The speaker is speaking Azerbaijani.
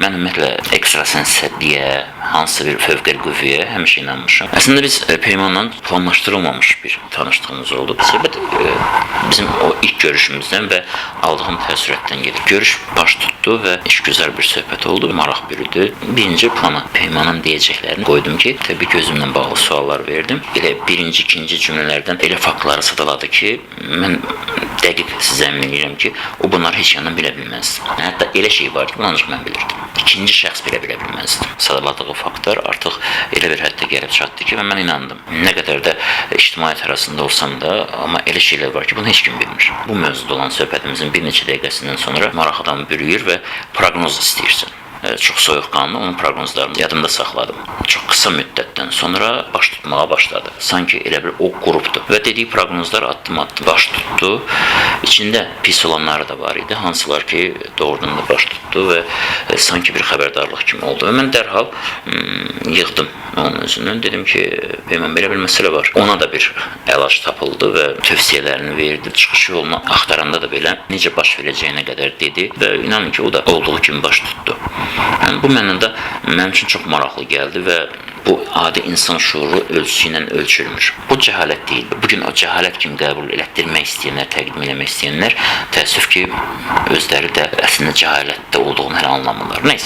Mən ümumiyyətlə ekstrasensliyə, hansı bir fövqəli qüvvəyə həmişə inanmışam. Əslində biz Peymanla planlaşdırılmamış bir tanışlığımız oldu. Söhbət bizim o ilk görüşümüzdən və aldığım təəssüratdan gedir. Görüş baş tutdu və işgüzar bir söhbət oldu, maraq bürüdü. Birinci plana Peymanın deyəcəklərini qoydum ki, təbii ki, özümlə bağlı suallar verdim. Elə birinci, ikinci cümlələrdən elə faktları sadaladı ki, mən dəqiq sizə əmin edirəm ki, o bunları heç yandan bilə bilməzdi. Hətta elə şey var ki, bunu ancaq mən bilirdim. İkinci şəxs bilə bilməzdi. Sadaladığı faktlar artıq elə bir həddə gəlib çatdı ki, və mən inandım. Nə qədər də ictimaiyyət arasında olsam da, amma elə şeylər var ki, bunu heç kim bilmir. Bu mövzuda olan söhbətimizin bir neçə dəqiqəsindən sonra maraq adamı bürüyür və proqnoz istəyirsən. Çox soyuqqanlı onun proqnozlarını yadımda saxladım. Çox qısa müddətdən sonra baş tutmağa başladı. Sanki elə bir o qrupdur. Və dediyi proqnozlar addım-addım baş tutdu. İçində pis olanları da var idi. Hansılar ki, doğrudan da baş tutdu və sanki bir xəbərdarlıq kimi oldu. Və mən dərhal yığdım onun özündən. Dedim ki, Peyman, belə bir məsələ var. Ona da bir əlac tapıldı və tövsiyələrini verdi. Çıxış yolunu axtaranda da belə necə baş verəcəyinə qədər dedi və inanın ki, o da olduğu kimi baş tutdu. Yəni, bu mənim üçün çox maraqlı gəldi və bu adi insan şuuru ölçüsü ilə ölçülmür. Bu cəhalət deyil. Bugün o cəhalət kimi qəbul etdirmək istəyənlər, təqdim eləmək istəyənlər təəssüf ki, özləri də əslində cəhalətdə olduğunu hələ anlamırlar. Neysə.